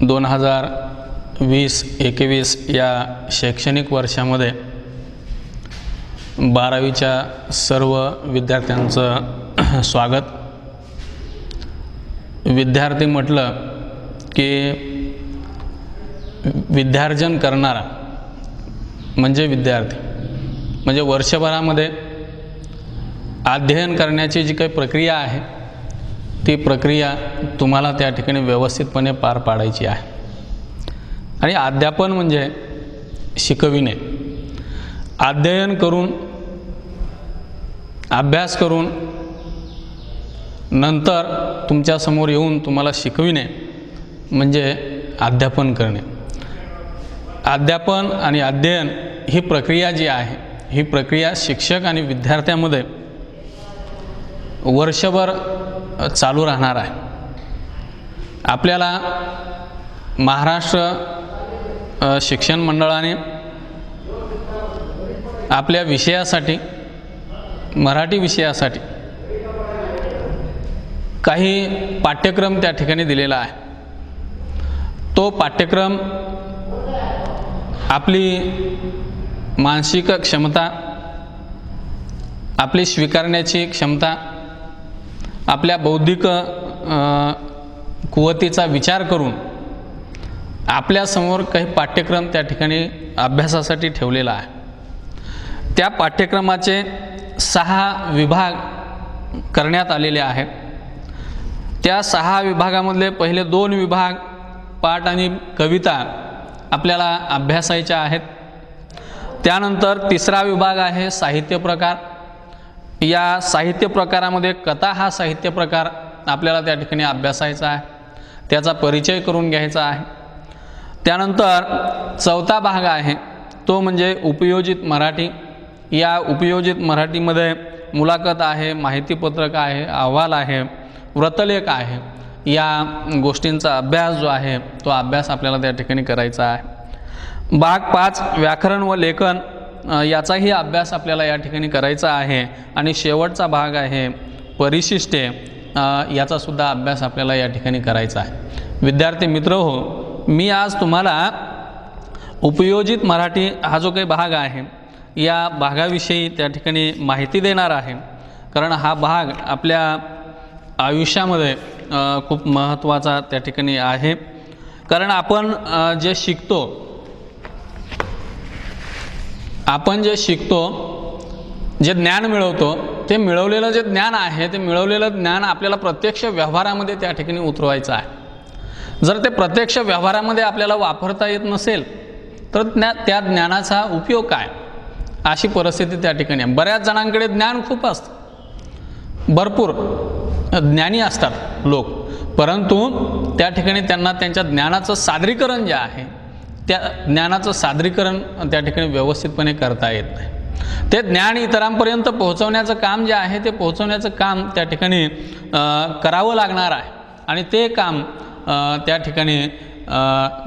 2020-21 या शैक्षणिक वर्षामध्ये 12वीच्या सर्व विद्यार्थ्यांचं स्वागत। विद्यार्थी म्हटलं की विद्यार्जन करणारा म्हणजे विद्यार्थी, म्हणजे वर्षभरामध्ये अध्ययन करण्याची जी काही प्रक्रिया आहे ती प्रक्रिया तुम्हाला त्या ठिकाणी व्यवस्थितपणे पार पाडायची आहे। आणि अध्यापन म्हणजे शिकविणे, अध्ययन करून अभ्यास करून नंतर तुमच्या समोर येऊन तुम्हाला शिकविणे म्हणजे अध्यापन करणे। अध्यापन आणि अध्ययन ही प्रक्रिया जी आहे ही प्रक्रिया शिक्षक आणि विद्यार्थ्यांमध्ये वर्षभर चालू राहणार आहे। आपल्याला महाराष्ट्र शिक्षण मंडळाने आपल्या विषयासाठी, मराठी विषयासाठी काही पाठ्यक्रम त्या ठिकाणी दिलेला आहे। तो पाठ्यक्रम आपली मानसिक क्षमता, आपली स्वीकारण्याची क्षमता, आपल्या बौद्धिक कुवतीचा विचार करून आपल्यासमोर काही पाठ्यक्रम त्या ठिकाणी अभ्यासासाठी ठेवलेला आहे। त्या पाठ्यक्रमाचे 6 विभाग करण्यात आलेले आहेत। त्या 6 विभागामधले पहिले 2 विभाग पाठ आणि कविता आपल्याला अभ्यासायच्या आहेत। त्यानंतर 3रा विभाग आहे साहित्य प्रकार। या साहित्य प्रकारामध्ये कथा हा साहित्य प्रकार आपल्याला त्या ठिकाणी अभ्यासायचा आहे, त्याचा परिचय करून घ्यायचा आहे। त्यानंतर 4था भाग आहे तो म्हणजे उपयोजित मराठी। या उपयोजित मराठीमध्ये मुलाखत आहे, माहितीपत्रक आहे, अहवाल आहे, व्रतलेख आहे। या गोष्टींचा अभ्यास जो आहे तो अभ्यास आपल्याला त्या ठिकाणी करायचा आहे। भाग 5 व्याकरण व लेखन, याचाही अभ्यास आपल्याला या ठिकाणी करायचा आहे। आणि शेवटचा भाग आहे परिशिष्टे, याचा सुद्धा अभ्यास आपल्याला या ठिकाणी करायचा आहे। विद्यार्थी मित्र हो, मी आज तुम्हाला उपयोजित मराठी हा जो काही भाग आहे या भागाविषयी त्या ठिकाणी माहिती देणार आहे, कारण हा भाग आपल्या आयुष्यामध्ये खूप महत्त्वाचा त्या ठिकाणी आहे। कारण आपण जे शिकतो, जे ज्ञान मिळवतो, ते मिळवलेलं जे ज्ञान आहे ते मिळवलेलं ज्ञान आपल्याला प्रत्यक्ष व्यवहारामध्ये त्या ठिकाणी उतरवायचं आहे। जर ते प्रत्यक्ष व्यवहारामध्ये आपल्याला वापरता येत नसेल तर त्या ज्ञानाचा उपयोग काय, अशी परिस्थिती त्या ठिकाणी आहे। बऱ्याच जणांकडे ज्ञान खूप असतं, भरपूर ज्ञानी असतात लोक, परंतु त्या ठिकाणी त्यांना त्यांच्या ज्ञानाचं सादरीकरण जे आहे त्या ज्ञानाचं सादरीकरण त्या ठिकाणी व्यवस्थितपणे करता येत नाही। ते ज्ञान इतरांपर्यंत पोहोचवण्याचं काम जे आहे ते पोहोचवण्याचं काम त्या ठिकाणी करावं लागणार आहे। आणि ते काम त्या ठिकाणी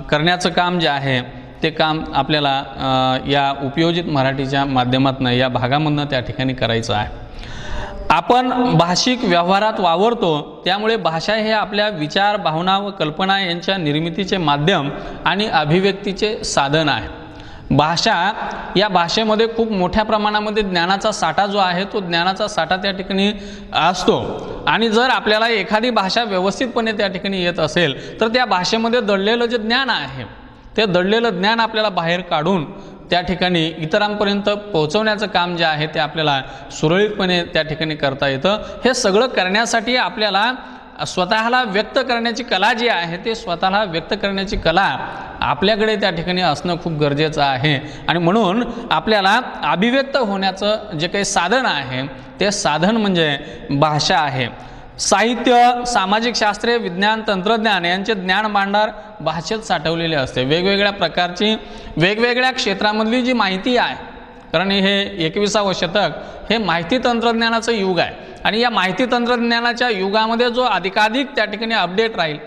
करण्याचं काम जे आहे ते काम आपल्याला या उपयोजित मराठीच्या माध्यमातून, या भागामधून त्या ठिकाणी करायचं आहे। आपण भाषिक व्यवहारात वावरतो, त्यामुळे भाषा हे आपल्या विचार, भावना व कल्पना यांच्या निर्मितीचे माध्यम आणि अभिव्यक्तीचे साधन आहे। भाषा, या भाषेमध्ये खूप मोठ्या प्रमाणामध्ये ज्ञानाचा साठा जो आहे तो ज्ञानाचा साठा त्या ठिकाणी असतो। आणि जर आपल्याला एखादी भाषा व्यवस्थितपणे त्या ठिकाणी येत असेल तर त्या भाषेमध्ये दडलेलं जे ज्ञान आहे ते दडलेलं ज्ञान आपल्याला बाहेर काढून त्या ठिकाणी इतरांपर्यंत पोहोचवण्याचं काम जे आहे ते आपल्याला सुरळीतपणे त्या ठिकाणी करता येतं। हे सगळं करण्यासाठी आपल्याला स्वतःला व्यक्त करण्याची कला जी आहे ते स्वतःला व्यक्त करण्याची कला आपल्याकडे त्या ठिकाणी असणं खूप गरजेचं आहे। आणि म्हणून आपल्याला अभिव्यक्त होण्याचं जे काही साधन आहे ते साधन म्हणजे भाषा आहे। साहित्य, सामाजिक शास्त्रे, विज्ञान, तंत्रज्ञान यांचे ज्ञान भांडार भाषेत साठवलेले असते। वेगवेगळ्या प्रकारची, वेगवेगळ्या क्षेत्रामधली जी माहिती आहे, कारण हे 21वे शतक हे माहिती तंत्रज्ञानाचं युग आहे। आणि या माहिती तंत्रज्ञानाच्या युगामध्ये जो अधिकाधिक त्या ठिकाणी अपडेट राहील,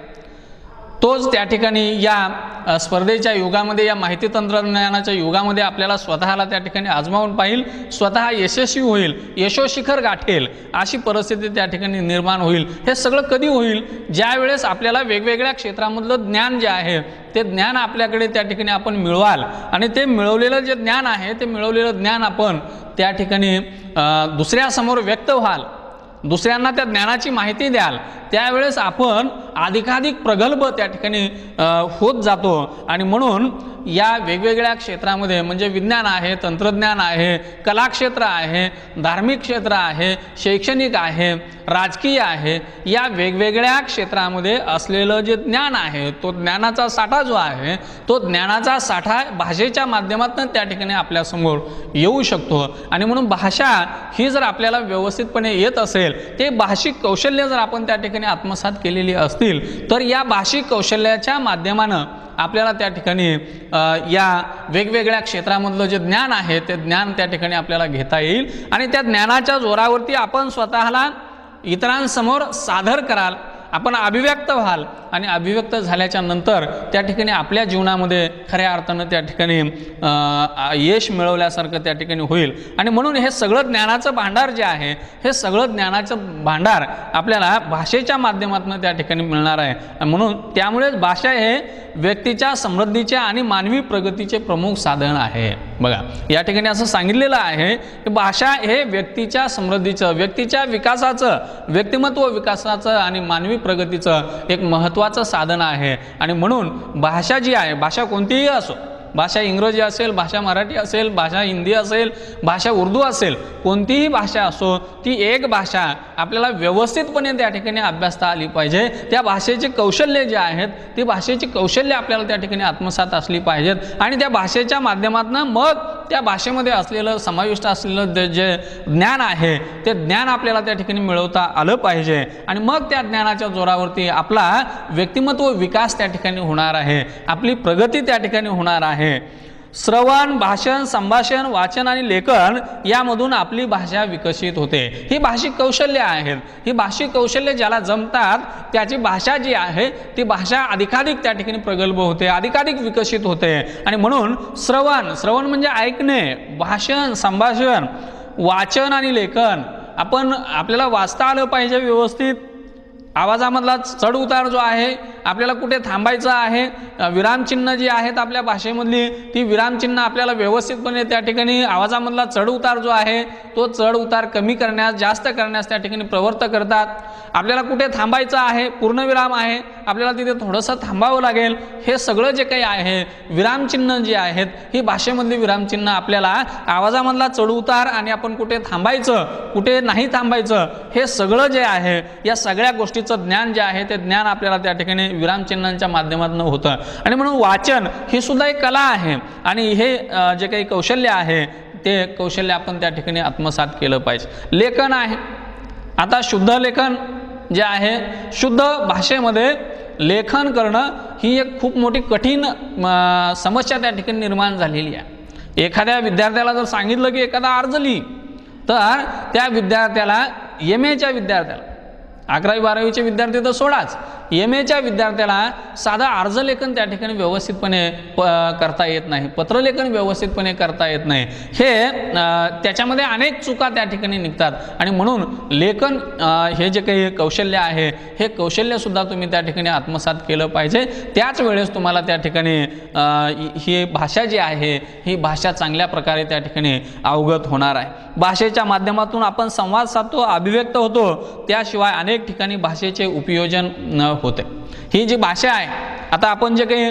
तोच त्या ठिकाणी या स्पर्धेच्या युगामध्ये, या माहिती तंत्रज्ञानाच्या युगामध्ये आपल्याला स्वतःला त्या ठिकाणी आजमावून पाहिल, स्वतः यशस्वी होईल, यशोशिखर गाठेल अशी परिस्थिती त्या ठिकाणी निर्माण होईल. हे सगळं कधी होईल? ज्या वेळेस आपल्याला वेगवेगळ्या क्षेत्रामधलं ज्ञान जे आहे ते ज्ञान आपल्याकडे त्या ठिकाणी आपण मिळवाल आणि ते मिळवलेलं जे ज्ञान आहे ते मिळवलेलं ज्ञान आपण त्या ठिकाणी दुसऱ्यासमोर व्यक्त व्हाल, दुसऱ्यांना त्या ज्ञानाची माहिती द्याल, त्यावेळेस आपण अधिकाधिक प्रगल्भ त्या ठिकाणी होत जातो. आणि म्हणून या वेगवेगळ्या क्षेत्रामध्ये म्हणजे विज्ञान आहे, तंत्रज्ञान आहे, कलाक्षेत्र आहे, धार्मिक क्षेत्र आहे, शैक्षणिक आहे, राजकीय आहे, या वेगवेगळ्या क्षेत्रामध्ये असलेलं जे ज्ञान आहे तो ज्ञानाचा साठा जो आहे तो ज्ञानाचा साठा भाषेच्या माध्यमातून त्या ठिकाणी आपल्यासमोर येऊ शकतो. आणि म्हणून भाषा ही जर आपल्याला व्यवस्थितपणे येत असेल, ते भाषिक कौशल्य जर आपण त्या ठिकाणी आत्मसात केलेली असतील तर या भाषिक कौशल्याच्या माध्यमानं आपल्याला त्या ठिकाणी या वेगवेगळ्या क्षेत्रामधलं जे ज्ञान आहे ते ज्ञान त्या ठिकाणी आपल्याला घेता येईल आणि त्या ज्ञानाच्या जोरावरती आपण स्वतःला इतरांसमोर सादर कराल, आपण अभिव्यक्त व्हाल आणि अभिव्यक्त झाल्याच्या नंतर त्या ठिकाणी आपल्या जीवनामध्ये खऱ्या अर्थानं त्या ठिकाणी यश मिळवल्यासारखं त्या ठिकाणी होईल. आणि म्हणून हे सगळं ज्ञानाचं भांडार जे आहे, हे सगळं ज्ञानाचं भांडार आपल्याला भाषेच्या माध्यमातून त्या ठिकाणी मिळणार आहे. म्हणून त्यामुळेच भाषा हे व्यक्तीच्या समृद्धीचे आणि मानवी प्रगतीचे प्रमुख साधन आहे. बघा, या ठिकाणी असं सांगितलेलं आहे की भाषा हे व्यक्तीच्या समृद्धीचं, व्यक्तीच्या विकासाचं, व्यक्तिमत्व विकासाचं आणि मानवी प्रगतीचं एक महत्त्वाचं साधन आहे. आणि म्हणून भाषा जी आहे, भाषा कोणतीही असो, भाषा इंग्रजी असेल, भाषा मराठी असेल, भाषा हिंदी असेल, भाषा उर्दू असेल, कोणतीही भाषा असो, ती एक भाषा आपल्याला व्यवस्थितपणे त्या ठिकाणी अभ्यासता आली पाहिजे. त्या भाषेचे कौशल्य जे आहेत ती भाषेची कौशल्य आपल्याला त्या ठिकाणी आत्मसात असली पाहिजेत आणि त्या भाषेच्या माध्यमातून मग त्या भाषेमध्ये असलेलं समाविष्ट असलेलं जे ज्ञान आहे ते ज्ञान आपल्याला त्या ठिकाणी मिळवता आलं पाहिजे. आणि मग त्या ज्ञानाच्या जोरावरती आपला व्यक्तिमत्व विकास त्या ठिकाणी होणार आहे, आपली प्रगती त्या ठिकाणी होणार आहे. श्रवण, भाषण, संभाषण, वाचन आणि लेखन यामधून आपली भाषा विकसित होते. ही भाषिक कौशल्य आहेत. ही भाषिक कौशल्य ज्याला जमतात त्याची भाषा जी आहे ती भाषा अधिकाधिक त्या ठिकाणी प्रगल्भ होते, अधिकाधिक विकसित होते. आणि म्हणून श्रवण म्हणजे ऐकणे, भाषण, संभाषण, वाचन आणि लेखन, आपल्याला वाचता आलं पाहिजे व्यवस्थित. आवाजामधला चढ उतार जो आहे, आपल्याला कुठे थांबायचं आहे, विरामचिन्ह जी आहेत आपल्या भाषेमधली ती विरामचिन्ह आपल्याला व्यवस्थितपणे त्या ठिकाणी आवाजामधला चढ उतार जो आहे तो चढ उतार कमी करण्यास, जास्त करण्यास त्या ठिकाणी प्रवृत्त करतात. आपल्याला कुठे थांबायचं आहे, पूर्णविराम आहे, आपल्याला तिथे थोडंसं थांबावं लागेल. हे सगळं जे काही आहे विरामचिन्ह जी आहेत ही भाषेमधली विरामचिन्ह आपल्याला आवाजामधला चढ उतार आणि आपण कुठे थांबायचं, कुठे नाही थांबायचं, हे सगळं जे आहे या सगळ्या गोष्टीचं ज्ञान जे आहे ते ज्ञान आपल्याला त्या ठिकाणी विरामचिन्हांच्या माध्यमातून होतं. आणि म्हणून वाचन ही सुद्धा एक कला आहे आणि हे जे काही कौशल्य आहे ते कौशल्य आपण त्या ठिकाणी आत्मसात केलं पाहिजे. लेखन आहे. आता शुद्ध लेखन जे आहे, शुद्ध भाषेमध्ये लेखन करणं ही एक खूप मोठी कठीण समस्या त्या ठिकाणी निर्माण झालेली आहे. एखाद्या विद्यार्थ्याला जर सांगितलं की एखादा अर्ज लिही, तर त्या विद्यार्थ्याला MA च्या विद्यार्थ्याला, 11वी-12वीचे विद्यार्थी तर सोडाच, MA च्या विद्यार्थ्याला साधा अर्जलेखन त्या ठिकाणी व्यवस्थितपणे करता येत नाही, पत्रलेखन व्यवस्थितपणे करता येत नाही. हे त्याच्यामध्ये अनेक चुका त्या ठिकाणी निघतात. आणि म्हणून लेखन हे जे काही कौशल्य आहे हे कौशल्यसुद्धा तुम्ही त्या ठिकाणी आत्मसात केलं पाहिजे. त्याच वेळेस तुम्हाला त्या ठिकाणी ही भाषा जी आहे ही भाषा चांगल्या प्रकारे त्या ठिकाणी अवगत होणार आहे. भाषेच्या माध्यमातून आपण संवाद साधतो, अभिव्यक्त होतो, त्याशिवाय अनेक ठिकाणी भाषेचे उपयोजन होते. ही जी भाषा आहे, आता आपण जे काही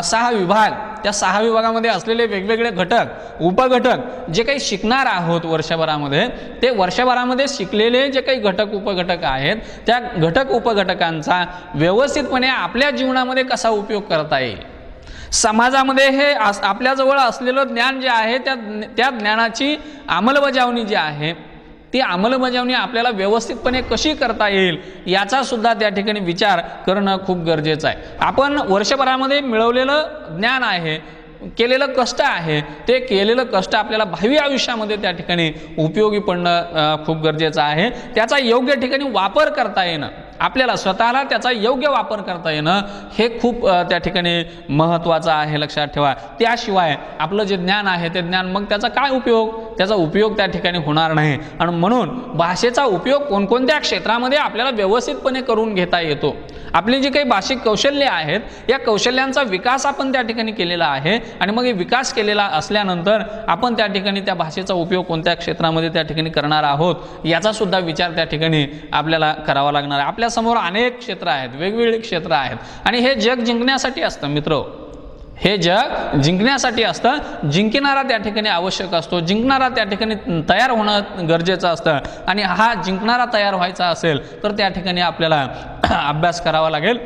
6 विभाग, त्या 6 विभागामध्ये असलेले वेगवेगळे घटक, उपघटक जे काही शिकणार आहोत वर्षभरामध्ये, ते वर्षभरामध्ये शिकलेले जे काही घटक उपघटक आहेत त्या घटक उपघटकांचा व्यवस्थितपणे आपल्या जीवनामध्ये कसा उपयोग करता येईल, समाजामध्ये हे आपल्याजवळ असलेलं ज्ञान जे आहे त्या ज्ञानाची अंमलबजावणी जी आहे ती अंमलबजावणी आपल्याला व्यवस्थितपणे कशी करता येईल याचा सुद्धा त्या ठिकाणी विचार करणं खूप गरजेचं आहे. आपण वर्षभरामध्ये मिळवलेलं ज्ञान आहे, केलेलं कष्ट आहे, ते केलेलं कष्ट आपल्याला भावी आयुष्यामध्ये त्या ठिकाणी उपयोगी पडणं खूप गरजेचं आहे. त्याचा योग्य ठिकाणी वापर करता येणं, आपल्याला स्वतःला त्याचा योग्य वापर करता येणं हे खूप त्या ठिकाणी महत्त्वाचं आहे, लक्षात ठेवा. त्याशिवाय आपलं जे ज्ञान आहे ते ज्ञान मग त्याचा काय उपयोग, त्याचा उपयोग त्या ठिकाणी होणार नाही. आणि म्हणून भाषेचा उपयोग कोणकोणत्या क्षेत्रामध्ये आपल्याला व्यवस्थितपणे करून घेता येतो. आपली जी काही भाषिक कौशल्ये आहेत या कौशल्यांचा विकास आपण त्या ठिकाणी केलेला आहे आणि मग हे विकास केलेला असल्यानंतर आपण त्या ठिकाणी त्या भाषेचा उपयोग कोणत्या क्षेत्रामध्ये त्या ठिकाणी करणार आहोत याचा सुद्धा विचार त्या ठिकाणी आपल्याला करावा लागणार आहे. आपल्या समोर अनेक क्षेत्र आहेत, वेगवेगळी क्षेत्र आहेत आणि हे जग जिंकण्यासाठी असतं मित्र. हे जग जिंकण्यासाठी असतं. जिंकणारा त्या ठिकाणी आवश्यक असतो, जिंकणारा त्या ठिकाणी तयार होणं गरजेचं असतं आणि हा जिंकणारा तयार व्हायचा असेल तर त्या ठिकाणी आपल्याला अभ्यास करावा लागेल.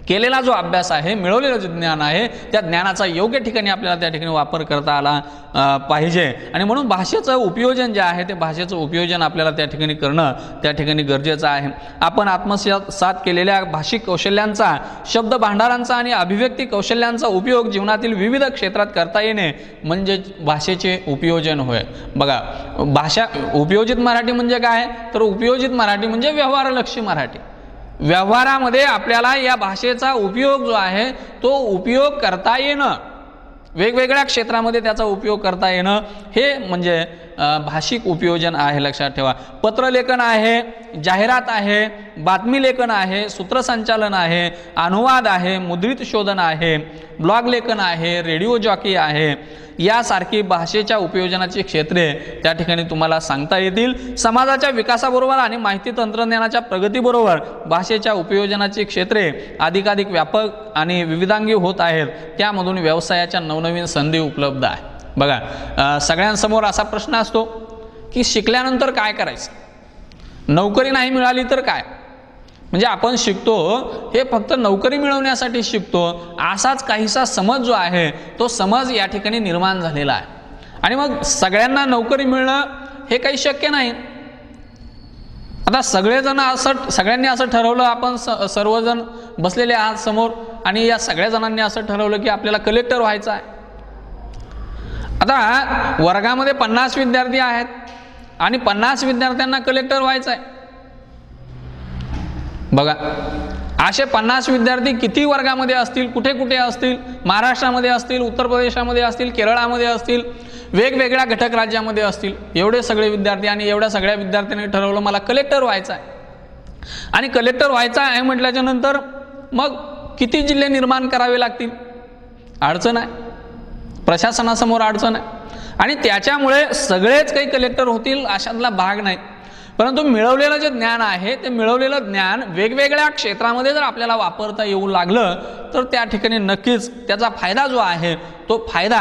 केलेला जो अभ्यास आहे, मिळवलेलं जे ज्ञान आहे त्या ज्ञानाचा योग्य ठिकाणी आपल्याला त्या ठिकाणी वापर करता आला पाहिजे. आणि म्हणून भाषेचं उपयोजन जे आहे ते भाषेचं उपयोजन आपल्याला त्या ठिकाणी करणं त्या ठिकाणी गरजेचं आहे. आपण आत्मसात केलेल्या भाषिक कौशल्यांचा, शब्द भांडारांचा आणि अभिव्यक्ती कौशल्यांचा उपयोग जीवनातील विविध क्षेत्रात करता येणे म्हणजे भाषेचे उपयोजन होय. बघा, भाषा उपयोजित मराठी म्हणजे काय, तर उपयोजित मराठी म्हणजे व्यवहारलक्षी मराठी. व्यवहारामध्ये आपल्याला या भाषेचा उपयोग जो आहे तो उपयोग करता येणं, वेगवेगळ्या क्षेत्रामध्ये त्याचा उपयोग करता येणं हे म्हणजे भाषिक उपयोजन आहे, लक्षात ठेवा. पत्रलेखन आहे, जाहिरात आहे, बातमी लेखन आहे, सूत्रसंचालन आहे, अनुवाद आहे, मुद्रित शोधन आहे, ब्लॉग लेखन आहे, रेडिओ जॉकी आहे, यासारखी भाषेच्या उपयोजनाची क्षेत्रे त्या ठिकाणी तुम्हाला सांगता येतील. समाजाच्या विकासाबरोबर आणि माहिती तंत्रज्ञानाच्या प्रगतीबरोबर भाषेच्या उपयोजनाची क्षेत्रे अधिकाधिक व्यापक आणि विविधांगी होत आहेत. त्यामधून व्यवसायाच्या नवनवीन संधी उपलब्ध आहे. बघा, सगळ्यांसमोर असा प्रश्न असतो की शिकल्यानंतर काय करायचं, नोकरी नाही मिळाली तर काय. म्हणजे आपण शिकतो हे फक्त नोकरी मिळवण्यासाठी शिकतो असाच काहीसा समज जो आहे तो समज या ठिकाणी निर्माण झालेला आहे. आणि मग सगळ्यांना नोकरी मिळणं हे काही शक्य नाही. आता सगळ्यांनी असं ठरवलं, आपण सर्वजण बसलेले आहात समोर आणि या सगळ्या जणांनी असं ठरवलं की आपल्याला कलेक्टर व्हायचं आहे. आता वर्गामध्ये 50 विद्यार्थी आहेत आणि 50 विद्यार्थ्यांना कलेक्टर व्हायचं आहे. बघा, असे 50 विद्यार्थी किती वर्गामध्ये असतील, कुठे कुठे असतील, महाराष्ट्रामध्ये असतील, उत्तर प्रदेशामध्ये असतील, केरळामध्ये असतील, वेगवेगळ्या घटक राज्यामध्ये असतील. एवढे सगळे विद्यार्थी आणि एवढ्या सगळ्या विद्यार्थ्यांनी ठरवलं मला कलेक्टर व्हायचं आहे. आणि कलेक्टर व्हायचं आहे म्हटल्याच्या नंतर मग किती जिल्हे निर्माण करावे लागतील, अडचण आहे, प्रशासनासमोर अडचण आहे. आणि त्याच्यामुळे सगळेच काही कलेक्टर होतील अशातला भाग नाही. परंतु मिळवलेलं जे ज्ञान आहे ते मिळवलेलं ज्ञान वेगवेगळ्या क्षेत्रामध्ये जर आपल्याला वापरता येऊ लागलं तर त्या ठिकाणी नक्कीच त्याचा फायदा जो आहे तो फायदा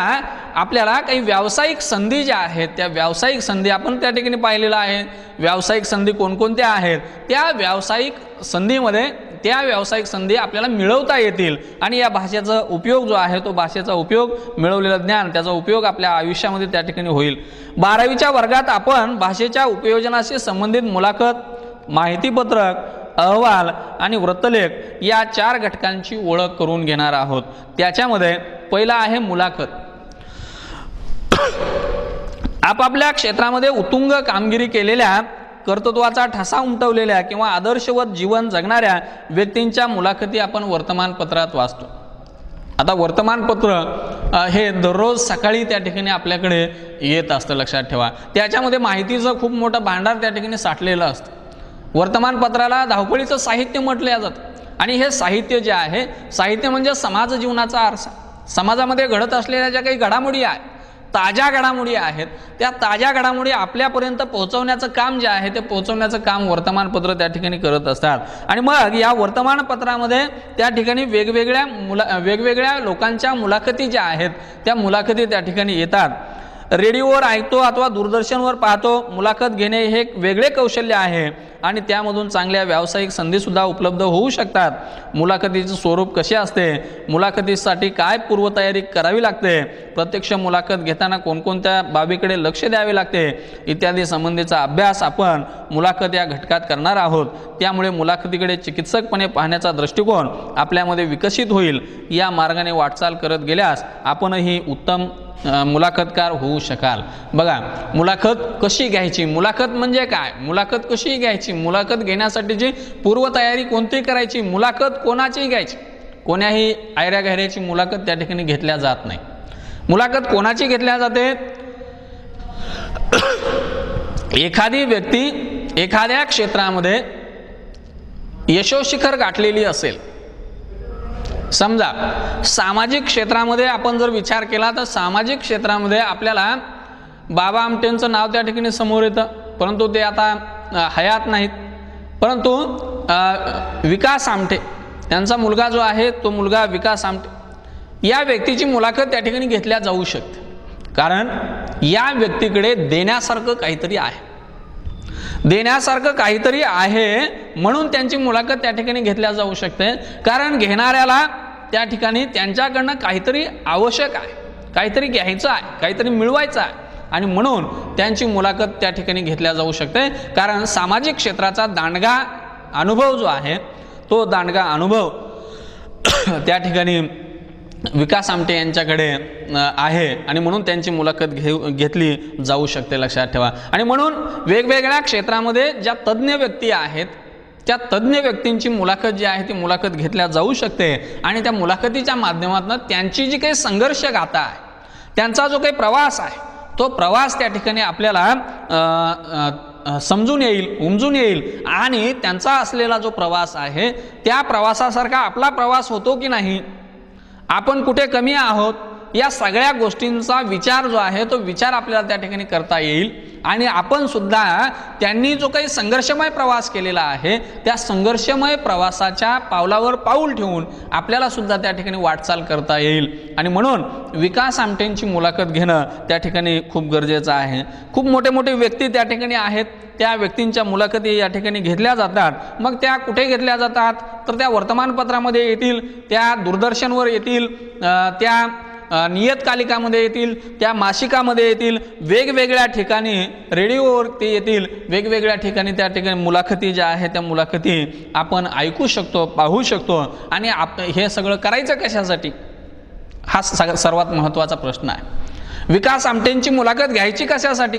आपल्याला काही व्यावसायिक संधी ज्या आहेत त्या व्यावसायिक संधी आपण त्या ठिकाणी पाहिलेला आहे. व्यावसायिक संधी कोणकोणत्या आहेत, त्या व्यावसायिक संधी आपल्याला मिळवता येतील. आणि या भाषेचा उपयोग जो आहे तो भाषेचा उपयोग, मिळवलेलं ज्ञान त्याचा उपयोग आपल्या आयुष्यामध्ये त्या ठिकाणी होईल. 12वीच्या वर्गात आपण भाषेच्या उपयोजनाशी संबंधित मुलाखत, माहितीपत्रक, अहवाल आणि वृत्तलेख या 4 घटकांची ओळख करून घेणार आहोत. त्याच्यामध्ये पहिला आहे मुलाखत. आपापल्या क्षेत्रामध्ये उत्तुंग कामगिरी केलेल्या, कर्तृत्वाचा ठसा उमटवलेल्या किंवा आदर्शवत जीवन जगणाऱ्या व्यक्तींच्या मुलाखती आपण वर्तमानपत्रात वाचतो. आता वर्तमानपत्र हे दररोज सकाळी त्या ठिकाणी आपल्याकडे येत असतं, लक्षात ठेवा. त्याच्यामध्ये माहितीचं खूप मोठं भांडार त्या ठिकाणी साठलेलं असतं. वर्तमानपत्राला धावपळीचं साहित्य म्हटलं जातं. आणि हे साहित्य जे आहे, साहित्य म्हणजे समाज जीवनाचा आरसा. समाजामध्ये घडत असलेल्या ज्या काही घडामोडी आहेत, ताज्या घडामोडी आहेत, त्या ताज्या घडामोडी आपल्यापर्यंत पोहोचवण्याचं काम जे आहे ते पोहोचवण्याचं काम वर्तमानपत्र त्या ठिकाणी करत असतात. आणि मग या वर्तमानपत्रामध्ये त्या ठिकाणी वेगवेगळ्या लोकांच्या मुलाखती ज्या आहेत त्या मुलाखती त्या ठिकाणी येतात. रेडिओवर ऐकतो अथवा दूरदर्शनवर पाहतो, मुलाखत घेणे हे एक वेगळे कौशल्य आहे आणि त्यामधून चांगल्या व्यावसायिक संधीसुद्धा उपलब्ध होऊ शकतात. मुलाखतीचे स्वरूप कसे असते, मुलाखतीसाठी काय पूर्वतयारी करावी लागते, प्रत्यक्ष मुलाखत घेताना कोणकोणत्या बाबीकडे लक्ष द्यावे लागते इत्यादी संबंधीचा अभ्यास आपण मुलाखत या घटकात करणार आहोत. त्यामुळे मुलाखतीकडे चिकित्सकपणे पाहण्याचा दृष्टिकोन आपल्यामध्ये विकसित होईल. या मार्गाने वाटचाल करत गेल्यास आपणही उत्तम मुलाखतकार होऊ शकाल. बघा, मुलाखत कशी घ्यायची, मुलाखत म्हणजे काय, मुलाखत कशी घ्यायची, मुलाखत घेण्यासाठीची पूर्वतयारी कोणती करायची, मुलाखत कोणाची घ्यायची. कोण्याही आयऱ्या गैऱ्याची मुलाखत त्या ठिकाणी घेतल्या जात नाही. मुलाखत कोणाची घेतल्या जाते, एखादी व्यक्ती एखाद्या क्षेत्रामध्ये यशोशिखर गाठलेली असेल. समजा सामाजिक क्षेत्रामध्ये आपण जर विचार केला तर सामाजिक क्षेत्रामध्ये आपल्याला बाबा आमटेंचं नाव त्या ठिकाणी समोर येतं, परंतु ते आता हयात नाहीत. परंतु विकास आमटे त्यांचा मुलगा जो आहे तो मुलगा विकास आमटे, या व्यक्तीची मुलाखत त्या ठिकाणी घेतल्या जाऊ शकते. कारण या व्यक्तीकडे देण्यासारखं काहीतरी आहे, देण्यासारखं काहीतरी आहे म्हणून त्यांची मुलाखत त्या ठिकाणी घेतल्या जाऊ शकते. कारण घेणाऱ्याला त्या ठिकाणी त्यांच्याकडनं काहीतरी आवश्यक आहे, काहीतरी घ्यायचं आहे, काहीतरी मिळवायचं आहे आणि म्हणून त्यांची मुलाखत त्या ठिकाणी घेतल्या जाऊ शकते. कारण सामाजिक क्षेत्राचा दांडगा अनुभव जो आहे तो दांडगा अनुभव त्या ठिकाणी विकास आमटे यांच्याकडे आहे आणि म्हणून त्यांची मुलाखत घेतली जाऊ शकते, लक्षात ठेवा. आणि म्हणून वेगवेगळ्या क्षेत्रामध्ये ज्या तज्ज्ञ व्यक्ती आहेत त्या तज्ज्ञ व्यक्तींची मुलाखत जी आहे ती मुलाखत घेतल्या जाऊ शकते आणि त्या मुलाखतीच्या माध्यमातून त्यांची जी काही संघर्ष गाथा आहे, त्यांचा जो काही प्रवास आहे तो प्रवास त्या ठिकाणी आपल्याला समजून येईल, उमजून येईल आणि त्यांचा असलेला जो प्रवास आहे त्या प्रवासासारखा आपला प्रवास होतो की नाही, आपण कुठे कमी आहोत, या सगळ्या गोष्टींचा विचार जो आहे तो विचार आपल्याला त्या ठिकाणी करता येईल. आणि आपण सुद्धा त्यांनी जो काही संघर्षमय प्रवास केलेला आहे त्या संघर्षमय प्रवासाच्या पावलावर पाऊल ठेवून आपल्याला सुद्धा त्या ठिकाणी वाटचाल करता येईल. आणि म्हणून विकास आमटेंची मुलाखत घेणं त्या ठिकाणी खूप गरजेचं आहे. खूप मोठे मोठे व्यक्ती त्या ठिकाणी आहेत, त्या व्यक्तींच्या मुलाखती या ठिकाणी घेतल्या जातात. मग त्या कुठे घेतल्या जातात तर त्या वर्तमानपत्रामध्ये येतील, त्या दूरदर्शनवर येतील, त्या नियतकालिकामध्ये येतील, त्या मासिकामध्ये येतील, वेगवेगळ्या ठिकाणी रेडिओवर ते येतील, वेगवेगळ्या ठिकाणी त्या ठिकाणी मुलाखती ज्या आहेत त्या मुलाखती आपण ऐकू शकतो, पाहू शकतो. आणि हे सगळं करायचं कशासाठी, हा सर्वात महत्त्वाचा प्रश्न आहे. विकास आमटेंची मुलाखत घ्यायची कशासाठी,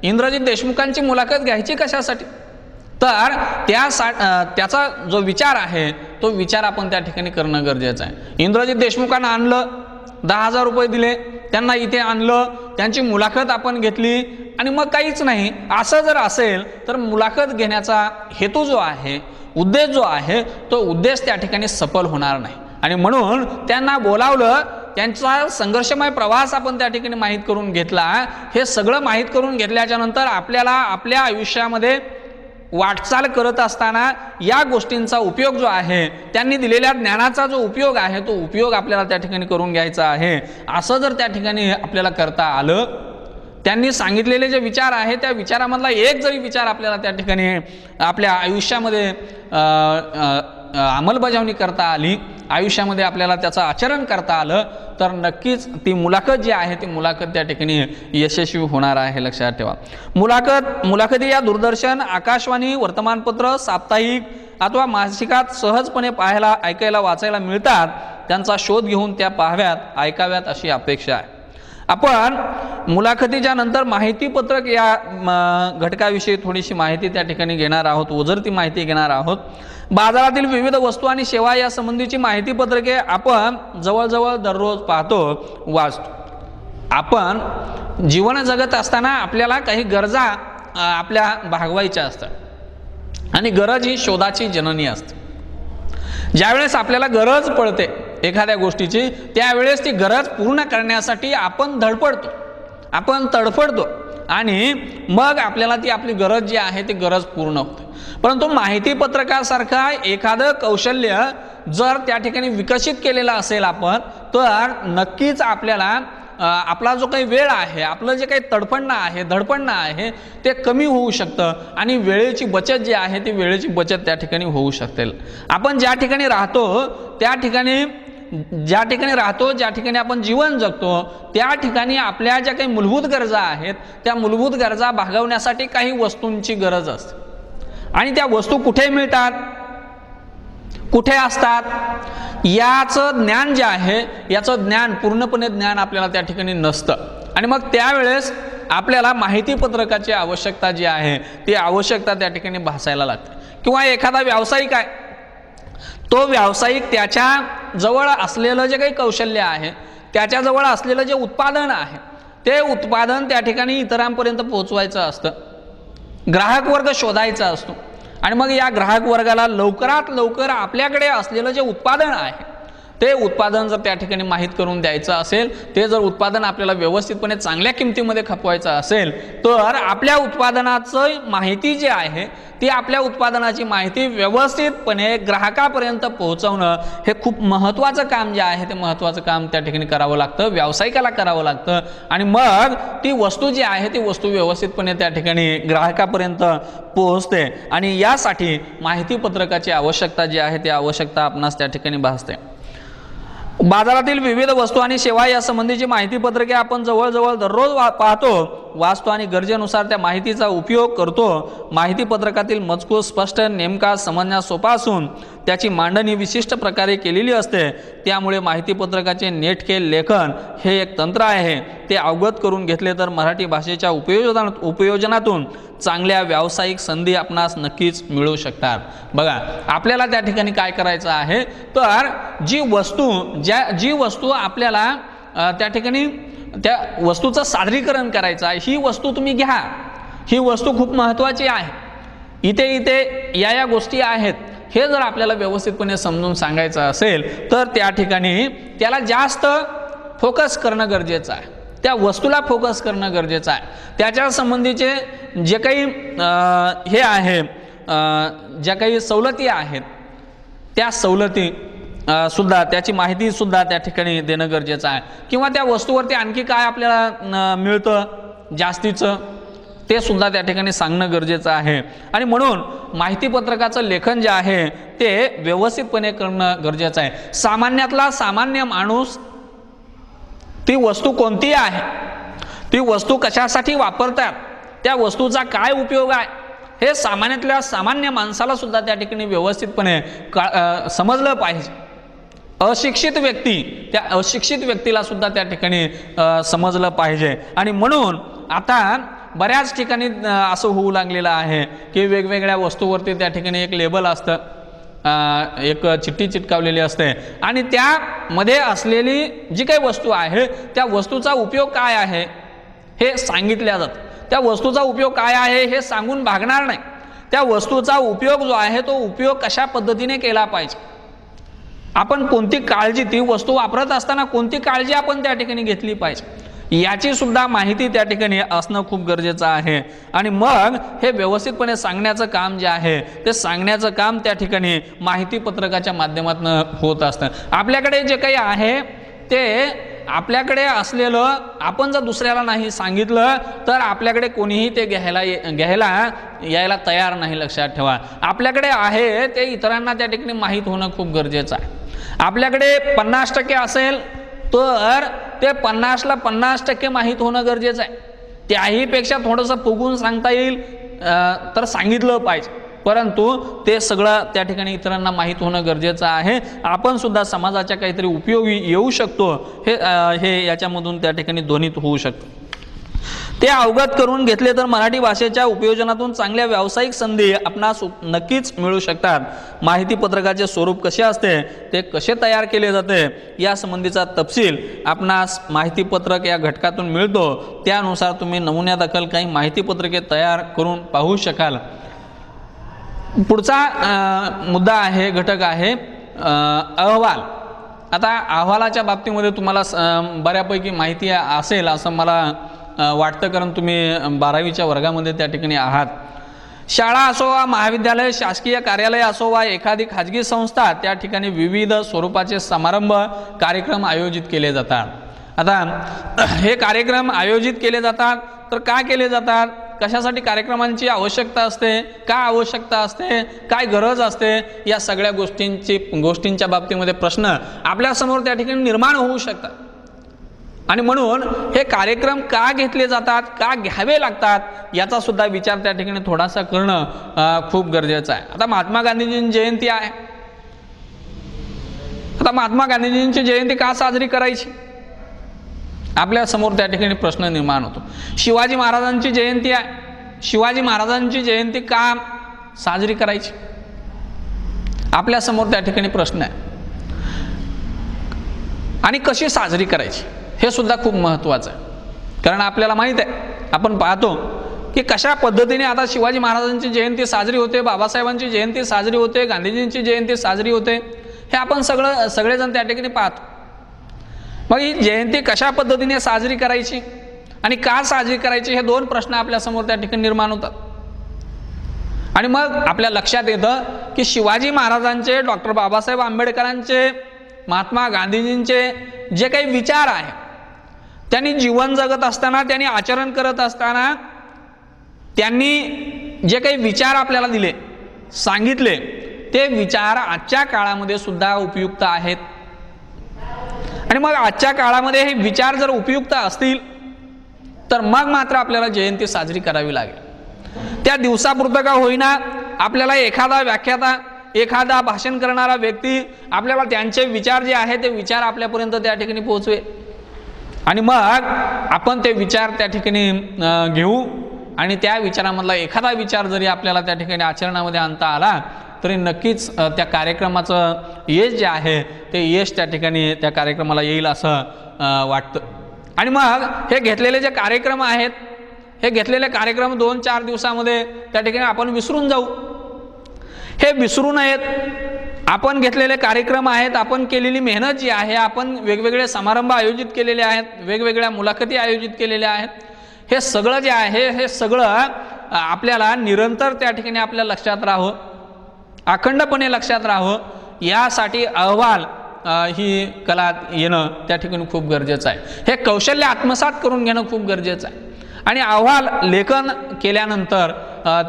इंद्रजित देशमुखांची मुलाखत घ्यायची कशासाठी, तर त्याचा जो विचार आहे तो विचार आपण त्या ठिकाणी करणं गरजेचं आहे. इंद्रजित देशमुखांना आणलं, 10,000 रुपये दिले, त्यांना इथे आणलं, त्यांची मुलाखत आपण घेतली आणि मग काहीच नाही, असं जर असेल तर मुलाखत घेण्याचा हेतू जो आहे, उद्देश जो आहे तो उद्देश त्या ठिकाणी सफल होणार नाही. आणि म्हणून त्यांना बोलावलं, त्यांचा संघर्षमय प्रवास आपण त्या ठिकाणी माहीत करून घेतला. हे सगळं माहीत करून घेतल्याच्या नंतर आपल्याला आपल्या आयुष्यामध्ये वाटचाल करत असताना या गोष्टींचा उपयोग जो आहे, त्यांनी दिलेल्या ज्ञानाचा जो उपयोग आहे तो उपयोग आपल्याला त्या ठिकाणी करून घ्यायचा आहे. असं जर त्या ठिकाणी आपल्याला करता आलं, त्यांनी सांगितलेले जे विचार आहे त्या विचारामधला एक जरी विचार आपल्याला त्या ठिकाणी आपल्या आयुष्यामध्ये अंमलबजावणी करता आली, आयुष्यामध्ये आपल्याला त्याचं आचरण करता आलं तर नक्कीच ती मुलाखत जी आहे ती मुलाखत त्या ठिकाणी यशस्वी होणार आहे, लक्षात ठेवा. मुलाखती या दूरदर्शन, आकाशवाणी, वर्तमानपत्र, साप्ताहिक अथवा मासिकात सहजपणे पाहायला, ऐकायला, वाचायला मिळतात. त्यांचा शोध घेऊन त्या पाहाव्यात, ऐकाव्यात अशी अपेक्षा आहे. आपण मुलाखतीच्या नंतर माहितीपत्रक या घटकाविषयी थोडीशी माहिती त्या ठिकाणी घेणार आहोत, ओझरती माहिती घेणार आहोत. बाजारातील विविध वस्तू आणि सेवा या संबंधीची माहितीपत्रके आपण जवळजवळ दररोज पाहतो, वाचतो. आपण जीवन जगत असताना आपल्याला काही गरजा आपल्या भागवायच्या असतात आणि गरज ही शोधाची जननी असते. ज्यावेळेस आपल्याला गरज पडते एखाद्या गोष्टीची त्यावेळेस ती गरज पूर्ण करण्यासाठी आपण धडपडतो, आपण तडफडतो आणि मग आपल्याला ती आपली गरज जी आहे ती गरज पूर्ण होते. परंतु माहितीपत्रकासारखा एखादं कौशल्य जर त्या ठिकाणी विकसित केलेलं असेल आपण, तर नक्कीच आपल्याला आपला जो काही वेळ आहे, आपलं जे काही तडफडणं आहे, धडपडणं आहे ते कमी होऊ शकतं आणि वेळेची बचत जी आहे ती वेळेची बचत त्या ठिकाणी होऊ शकते. आपण ज्या ठिकाणी राहतो त्या ठिकाणी ज्या ठिकाणी आपण जीवन जगतो त्या ठिकाणी आपल्या ज्या काही मूलभूत गरजा आहेत त्या मूलभूत गरजा भागवण्यासाठी काही वस्तूंची गरज असते. आणि त्या वस्तू कुठे मिळतात, कुठे असतात, याचं ज्ञान जे आहे, याचं ज्ञान पूर्णपणे ज्ञान आपल्याला त्या ठिकाणी नसतं आणि मग त्यावेळेस आपल्याला माहिती पत्रकाची आवश्यकता जी आहे ती आवश्यकता त्या ठिकाणी भासायला लागते. किंवा एखादा व्यावसायिक आहे, तो व्यावसायिक त्याच्या जवळ असलेलं जे काही कौशल्य आहे, त्याच्याजवळ असलेलं जे उत्पादन आहे, ते उत्पादन त्या ठिकाणी इतरांपर्यंत पोहोचवायचं असतं, ग्राहक वर्ग शोधायचा असतो आणि मग या ग्राहक वर्गाला लवकरात लवकर आपल्याकडे असलेलं जे उत्पादन आहे ते उत्पादन जर त्या ठिकाणी माहीत करून द्यायचं असेल, ते जर उत्पादन आपल्याला व्यवस्थितपणे चांगल्या किमतीमध्ये खपवायचं असेल, तर आपल्या उत्पादनाचं माहिती जी आहे ती आपल्या उत्पादनाची माहिती व्यवस्थितपणे ग्राहकापर्यंत पोहोचवणं हे खूप महत्त्वाचं काम जे आहे ते महत्त्वाचं काम त्या ठिकाणी करावं लागतं, व्यावसायिकाला करावं लागतं आणि मग ती वस्तू जी आहे ती वस्तू व्यवस्थितपणे त्या ठिकाणी ग्राहकापर्यंत पोहोचते आणि यासाठी माहिती पत्रकाची आवश्यकता जी आहे ती आवश्यकता आपणास त्या ठिकाणी भासते. बाजारातील विविध वस्तू आणि सेवा या संबंधीची माहिती पत्रके आपण जवळजवळ दररोज पाहतो, वाचतो आणि गरजेनुसार त्या माहितीचा उपयोग करतो. माहिती पत्रकातील मजकूर स्पष्ट, नेमका, समजण्यास सोपा असून त्याची मांडणी विशिष्ट प्रकारे केलेली असते. त्यामुळे माहिती पत्रकाचे नेटके लेखन हे एक तंत्र आहे. ते अवगत करून घेतले तर मराठी भाषेच्या उपयोजनातून चांगल्या व्यावसायिक संधी आपणास नक्कीच मिळू शकतात. बघा, आपल्याला त्या ठिकाणी काय करायचं आहे, तर जी वस्तू आपल्याला त्या ठिकाणी त्या वस्तूचं सादरीकरण करायचं आहे, ही वस्तू तुम्ही घ्या, ही वस्तू खूप महत्त्वाची आहे, इथे या गोष्टी आहेत, हे जर आपल्याला व्यवस्थितपणे समजून सांगायचं असेल तर त्या ठिकाणी त्याला जास्त फोकस करणं गरजेचं आहे, त्या वस्तूला फोकस करणं गरजेचं आहे. त्याच्या संबंधीचे जे काही हे आहे, ज्या काही सवलती आहेत त्या सवलती सुद्धा, त्याची माहिती सुद्धा त्या ठिकाणी देणं गरजेचं आहे. किंवा त्या वस्तूवरती आणखी काय आपल्याला मिळतं जास्तीचं ते सुद्धा त्या ठिकाणी सांगणं गरजेचं आहे. आणि म्हणून माहिती पत्रकाचं लेखन जे आहे ते व्यवस्थितपणे करणं गरजेचं आहे. सामान्यातला सामान्य माणूस ती वस्तू कोणती आहे, ती वस्तू कशासाठी वापरतात, त्या वस्तूचा काय उपयोग आहे, हे सामान्यातल्या सामान्य माणसाला सुद्धा त्या ठिकाणी व्यवस्थितपणे समजलं पाहिजे. अशिक्षित व्यक्ती, त्या अशिक्षित व्यक्तीला सुद्धा त्या ठिकाणी समजलं पाहिजे. आणि म्हणून आता बऱ्याच ठिकाणी असं होऊ लागलेलं आहे की वेगवेगळ्या वस्तूवरती त्या ठिकाणी एक लेबल असतं, एक चिठ्ठी चिटकावलेली असते आणि त्यामध्ये असलेली जी काही वस्तू आहे त्या वस्तूचा उपयोग काय आहे हे सांगितल्या जातं. त्या वस्तूचा उपयोग काय आहे हे सांगून भागणार नाही. त्या वस्तूचा उपयोग जो आहे तो उपयोग कशा पद्धतीने केला पाहिजे, आपण कोणती काळजी, ती वस्तू वापरत असताना कोणती काळजी आपण त्या ठिकाणी घेतली पाहिजे, याची सुद्धा माहिती त्या ठिकाणी असणं खूप गरजेचं आहे. आणि मग हे व्यवस्थितपणे सांगण्याचं काम जे आहे ते सांगण्याचं काम त्या ठिकाणी माहिती पत्रकाच्या माध्यमातून होत असतं. आपल्याकडे जे काही आहे ते आपल्याकडे असलेलं आपण जर दुसऱ्याला नाही सांगितलं तर आपल्याकडे कोणीही ते घ्यायला यायला तयार नाही. लक्षात ठेवा, आपल्याकडे आहे ते इतरांना त्या ठिकाणी माहीत होणं खूप गरजेचं आहे. आपल्याकडे 50% असेल तर ते 50ला 50% माहीत होणं गरजेचं आहे. त्याही पेक्षा थोडंसं फुगून सांगता येईल तर सांगितलं पाहिजे, परंतु ते सगळं त्या ठिकाणी इतरांना माहीत होणं गरजेचं आहे. आपण सुद्धा समाजाच्या काहीतरी उपयोगी येऊ शकतो हे याच्यामधून त्या ठिकाणी ध्वनित होऊ शकतं. ते अवगत करून घेतले तर मराठी भाषेच्या उपयोजनातून चांगल्या व्यावसायिक संधी आपणास नक्कीच मिळू शकतात. माहिती पत्रकाचे स्वरूप कसे असते, ते कसे तयार केले जाते या संबंधीचा तपशील आपणास माहिती पत्रक या घटकातून मिळतो. त्यानुसार तुम्ही नमुन्यादाखल काही माहिती पत्रके तयार करून पाहू शकाल. पुढचा मुद्दा आहे, घटक आहे अहवाल. आता अहवालाच्या बाबतीमध्ये तुम्हाला बऱ्यापैकी माहिती असेल असं मला वाटतं, कारण तुम्ही 12वीच्या वर्गामध्ये त्या ठिकाणी आहात. शाळा असो वा महाविद्यालय, शासकीय कार्यालय असो वा एखादी खाजगी संस्था, त्या ठिकाणी विविध स्वरूपाचे समारंभ कार्यक्रम आयोजित केले जातात. आता हे कार्यक्रम आयोजित केले जातात तर का केले जातात, कशासाठी कार्यक्रमांची आवश्यकता असते, का आवश्यकता असते, काय गरज असते, या सगळ्या गोष्टींच्या बाबतीमध्ये प्रश्न आपल्यासमोर त्या ठिकाणी निर्माण होऊ शकतात. आणि म्हणून हे कार्यक्रम का घेतले जातात, का घ्यावे लागतात, याचा सुद्धा विचार त्या ठिकाणी थोडासा करणं खूप गरजेचं आहे. आता महात्मा गांधीजींची जयंती आहे, आता महात्मा गांधीजींची जयंती का साजरी करायची, आपल्या समोर त्या ठिकाणी प्रश्न निर्माण होतो. शिवाजी महाराजांची जयंती आहे, शिवाजी महाराजांची जयंती का साजरी करायची, आपल्या समोर त्या ठिकाणी प्रश्न आहे. आणि कशी साजरी करायची हे सुद्धा खूप महत्त्वाचं आहे. कारण आपल्याला माहीत आहे, आपण पाहतो की कशा पद्धतीने आता शिवाजी महाराजांची जयंती साजरी होते, बाबासाहेबांची जयंती साजरी होते, गांधीजींची जयंती साजरी होते, हे आपण सगळेजण त्या ठिकाणी पाहतो. मग ही जयंती कशा पद्धतीने साजरी करायची आणि का साजरी करायची हे दोन प्रश्न आपल्यासमोर त्या ठिकाणी निर्माण होतात. आणि मग आपल्या लक्षात येतं की शिवाजी महाराजांचे, डॉक्टर बाबासाहेब आंबेडकरांचे, महात्मा गांधीजींचे जे काही विचार आहे, त्यांनी जीवन जगत असताना, त्यांनी आचरण करत असताना, त्यांनी जे काही विचार आपल्याला दिले, सांगितले, ते विचार आजच्या काळामध्ये सुद्धा उपयुक्त आहेत. आणि मग आजच्या काळामध्ये हे विचार जर उपयुक्त असतील तर मग मात्र आपल्याला जयंती साजरी करावी लागेल. त्या दिवसापुरतं का होईना आपल्याला एखादा व्याख्याता, एखादा भाषण करणारा व्यक्ती आपल्याला त्यांचे विचार जे आहे ते विचार आपल्यापर्यंत त्या ठिकाणी पोहोचवेल आणि मग आपण ते विचार त्या ठिकाणी घेऊ आणि त्या विचारामधला एखादा विचार जरी आपल्याला त्या ठिकाणी आचरणामध्ये आणता आला तरी नक्कीच त्या कार्यक्रमाचं यश जे आहे ते यश त्या ठिकाणी त्या कार्यक्रमाला येईल असं वाटतं. आणि मग हे घेतलेले जे कार्यक्रम आहेत, हे घेतलेले कार्यक्रम 2-4 दिवसामध्ये त्या ठिकाणी आपण विसरून जाऊ, हे विसरू नयेत. आपण घेतलेले कार्यक्रम आहेत, आपण केलेली मेहनत जी आहे, आपण वेगवेगळे समारंभ आयोजित केलेले आहेत, वेगवेगळ्या मुलाखती आयोजित केलेल्या आहेत, हे सगळं जे आहे हे सगळं आपल्याला निरंतर त्या ठिकाणी आपल्या लक्षात राहावं, अखंडपणे लक्षात राहावं, यासाठी अहवाल ही कला येणं त्या ठिकाणी खूप गरजेचं आहे. हे कौशल्य आत्मसात करून घेणं खूप गरजेचं आहे. आणि अहवाल लेखन केल्यानंतर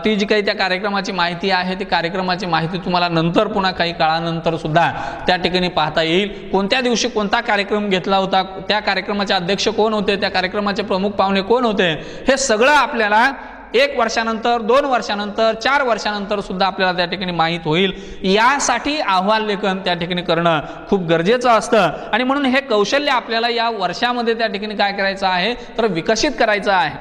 ती जी काही त्या कार्यक्रमाची माहिती आहे, ती कार्यक्रमाची माहिती तुम्हाला नंतर पुन्हा काही काळानंतर सुद्धा त्या ठिकाणी पाहता येईल. कोणत्या दिवशी कोणता कार्यक्रम घेतला होता, त्या कार्यक्रमाचे अध्यक्ष कोण होते, त्या कार्यक्रमाचे प्रमुख पाहुणे कोण होते, हे सगळं आपल्याला 1 वर्षानंतर, 2 वर्षानंतर, 4 वर्षानंतर सुद्धा आपल्याला त्या ठिकाणी माहीत होईल. यासाठी अहवाल लेखन त्या ठिकाणी करणं खूप गरजेचं असतं. आणि म्हणून हे कौशल्य आपल्याला या वर्षामध्ये त्या ठिकाणी काय करायचं आहे तर विकसित करायचं आहे.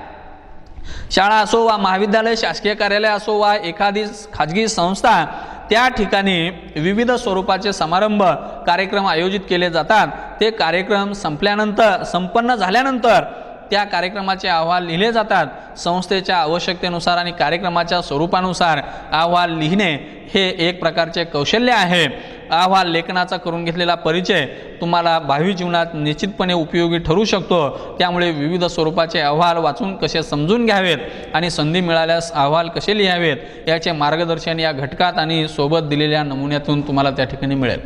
शाळा असो वा महाविद्यालय, शासकीय कार्यालय असो वा एखादी खाजगी संस्था, त्या ठिकाणी विविध स्वरूपाचे समारंभ, कार्यक्रम आयोजित केले जातात. ते कार्यक्रम संपन्न झाल्यानंतर त्या कार्यक्रमाचे अहवाल लिहिले जातात. संस्थेच्या आवश्यकतेनुसार आणि कार्यक्रमाच्या स्वरूपानुसार अहवाल लिहिणे हे एक प्रकारचे कौशल्य आहे. अहवाल लेखनाचा करून घेतलेला परिचय तुम्हाला भावी जीवनात निश्चितपणे उपयोगी ठरू शकतो. त्यामुळे विविध स्वरूपाचे अहवाल वाचून कसे समजून घ्यावेत आणि संधी मिळाल्यास अहवाल कसे लिहावेत याचे मार्गदर्शन या घटकात आणि सोबत दिलेल्या नमुन्यातून तुम्हाला त्या ठिकाणी मिळेल.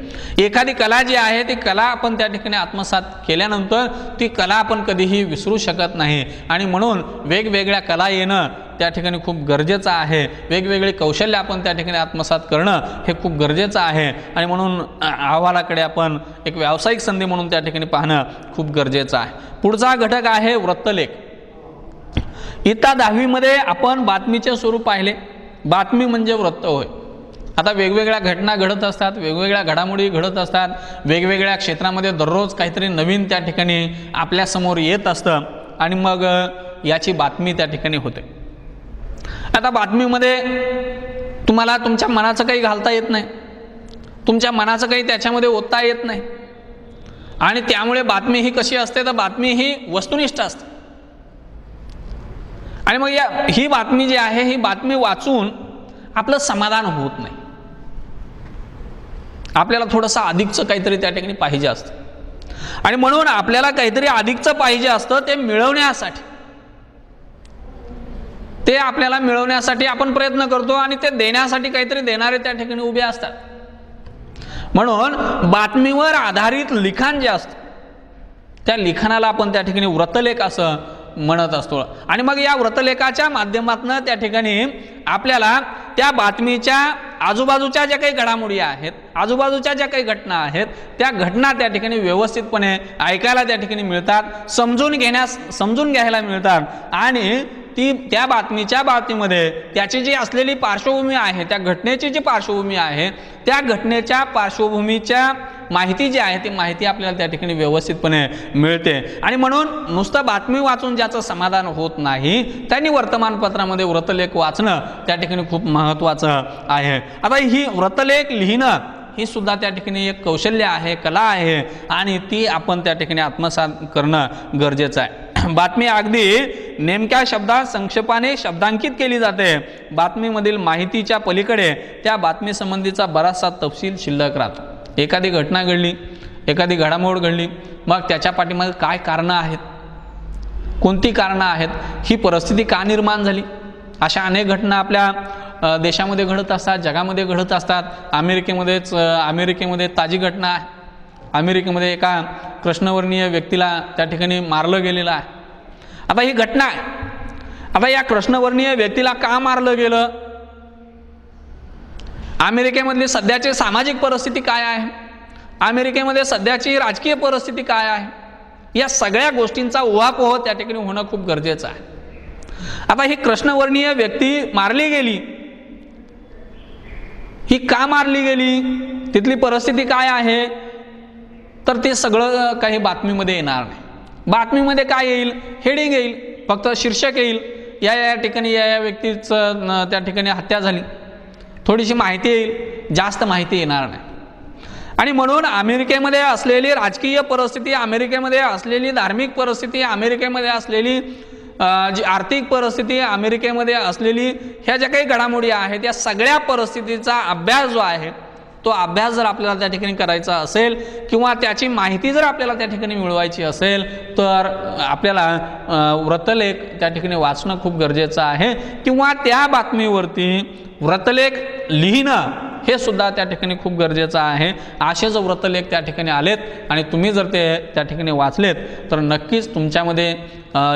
एखादी कला जी आहे ती कला आपण त्या ठिकाणी आत्मसात केल्यानंतर ती कला आपण कधीही विसरू शकत नाही. आणि म्हणून वेगवेगळ्या कला येणं त्या ठिकाणी खूप गरजेचं आहे. वेगवेगळे कौशल्य आपण त्या ठिकाणी आत्मसात करणं हे खूप गरजेचं आहे. आणि म्हणून अहवालाकडे आपण एक व्यावसायिक संधी म्हणून त्या ठिकाणी पाहणं खूप गरजेचं आहे. पुढचा घटक आहे वृत्तलेख. इयत्ता 10वी मध्ये आपण बातमीचे स्वरूप पाहिले. बातमी म्हणजे वृत्त होय. आता वेगवेगळ्या घटना घडत असतात, वेगवेगळ्या घडामोडी घडत असतात, वेगवेगळ्या क्षेत्रामध्ये दररोज काहीतरी नवीन त्या ठिकाणी आपल्यासमोर येत असतं आणि मग याची बातमी त्या ठिकाणी होते. आता बातमीमध्ये तुम्हाला तुमच्या मनाचं काही घालता येत नाही, तुमच्या मनाचं काही त्याच्यामध्ये ओतता येत नाही. आणि त्यामुळे बातमी ही कशी असते तर बातमी ही वस्तुनिष्ठ असते. आणि मग ही बातमी जी आहे ही बातमी वाचून आपलं समाधान होत नाही. आपल्याला थोडंसं अधिकचं काहीतरी त्या ठिकाणी पाहिजे असतं. आणि म्हणून आपल्याला काहीतरी अधिकचं पाहिजे असतं. ते मिळवण्यासाठी, ते आपल्याला मिळवण्यासाठी आपण प्रयत्न करतो आणि ते देण्यासाठी काहीतरी देणारे त्या ठिकाणी उभे असतात. म्हणून बातमीवर आधारित लिखाण जे असतं त्या लिखाणाला आपण त्या ठिकाणी वृत्तलेख असं म्हणत असतो. आणि मग या वृत्तलेखाच्या माध्यमातून त्या ठिकाणी आपल्याला त्या बातमीच्या आजूबाजूच्या ज्या काही घडामोडी आहेत, आजूबाजूच्या ज्या काही घटना आहेत, त्या घटना त्या ठिकाणी व्यवस्थितपणे ऐकायला त्या ठिकाणी मिळतात, समजून घ्यायला मिळतात. आणि त्या बातमीमध्ये त्याची जी असलेली पार्श्वभूमी आहे, त्या घटनेची जी पार्श्वभूमी आहे, त्या घटनेच्या पार्श्वभूमीच्या माहिती जी आहे ती माहिती आपल्याला त्या ठिकाणी व्यवस्थितपणे मिळते. आणि म्हणून नुसतं बातमी वाचून ज्याचं समाधान होत नाही त्यांनी वर्तमानपत्रामध्ये वृत्तलेख वाचणं त्या ठिकाणी खूप महत्त्वाचं आहे. आता ही वृत्तलेख लिहिणं ही सुद्धा त्या ठिकाणी एक कौशल्य आहे, कला आहे, आणि ती आपण त्या ठिकाणी आत्मसात करणं गरजेचं आहे. बातमी अगदी नेमक्या शब्दात संक्षेपाने शब्दांकित केली जाते. बातमीमधील माहितीच्या पलीकडे त्या बातमी संबंधीचा बराचसा तपशील शिल्लक राहतो. एखादी घटना घडली, एखादी घडामोड घडली, मग त्याच्या पाठीमागे काय कारणं आहेत, कोणती कारणं आहेत, ही परिस्थिती का निर्माण झाली, अशा अनेक घटना आपल्या देशामध्ये घडत असतात, जगामध्ये घडत असतात. अमेरिकेमध्ये ताजी घटना आहे. अमेरिकेमध्ये एका कृष्णवर्णीय व्यक्तीला त्या ठिकाणी मारलं गेलेलं आहे. आता ही घटना आहे. आता या कृष्णवर्णीय व्यक्तीला का मारलं गेलं, अमेरिकेमधली सध्याची सामाजिक परिस्थिती काय आहे, अमेरिकेमध्ये सध्याची राजकीय परिस्थिती काय आहे, या सगळ्या गोष्टींचा उहापोह त्या ठिकाणी होणं खूप गरजेचं आहे. आता ही कृष्णवर्णीय व्यक्ती मारली गेली, ही का मारली गेली, तिथली परिस्थिती काय आहे, तर ते सगळं काही बातमीमध्ये येणार नाही. बातमीमध्ये काय येईल, हेडिंग येईल, फक्त शीर्षक येईल, या ठिकाणी या व्यक्तीचं त्या ठिकाणी हत्या झाली, थोडीशी माहिती येईल, जास्त माहिती येणार नाही. आणि म्हणून अमेरिकेमध्ये असलेली राजकीय परिस्थिती, अमेरिकेमध्ये असलेली धार्मिक परिस्थिती, अमेरिकेमध्ये असलेली जी आर्थिक परिस्थिती, अमेरिकेमध्ये असलेली ह्या ज्या काही घडामोडी आहेत, या सगळ्या परिस्थितीचा अभ्यास जो आहे तो अभ्यास जर आपल्याला त्या ठिकाणी करायचा असेल किंवा त्याची माहिती जर आपल्याला त्या ठिकाणी मिळवायची असेल तर आपल्याला वृत्तलेख त्या ठिकाणी वाचणं खूप गरजेचं आहे. किंवा त्या बातमीवरती वृत्तलेख लिहिणं हे सुद्धा त्या ठिकाणी खूप गरजेचं आहे. असेच वृत्तलेख त्या ठिकाणी आलेत आणि तुम्ही जर ते त्या ठिकाणी वाचलेत तर नक्कीच तुमच्यामध्ये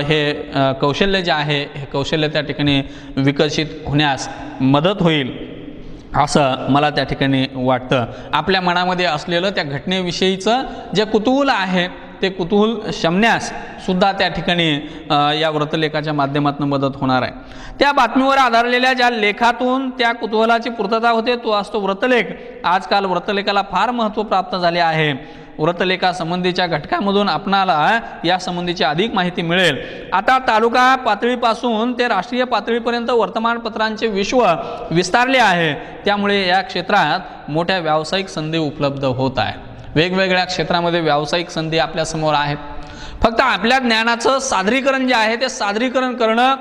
हे कौशल्य जे आहे हे कौशल्य त्या ठिकाणी विकसित होण्यास मदत होईल असं मला त्या ठिकाणी वाटतं. आपल्या मनामध्ये असलेलं त्या घटनेविषयीचं जे कुतूहल आहे ते कुतूहल शमण्यास सुद्धा त्या ठिकाणी या वृत्तलेखाच्या माध्यमातून मदत होणार आहे. त्या बातमीवर आधारलेल्या ज्या लेखातून त्या कुतूहलाची पूर्तता होते तो असतो वृत्तलेख. आजकाल वृत्तलेखाला फार महत्त्व प्राप्त झाले आहे. वृत्तलेखासंबंधीच्या घटकांमधून आपणाला या संबंधीची अधिक माहिती मिळेल. आता तालुका पातळीपासून ते राष्ट्रीय पातळीपर्यंत वर्तमानपत्रांचे विश्व विस्तारले आहे. त्यामुळे या क्षेत्रात मोठ्या व्यावसायिक संधी उपलब्ध होत आहे. वेगवेगळ्या क्षेत्रामध्ये व्यावसायिक संधी आपल्यासमोर आहेत. फक्त आपल्या ज्ञानाचं सादरीकरण जे आहे ते सादरीकरण करणं,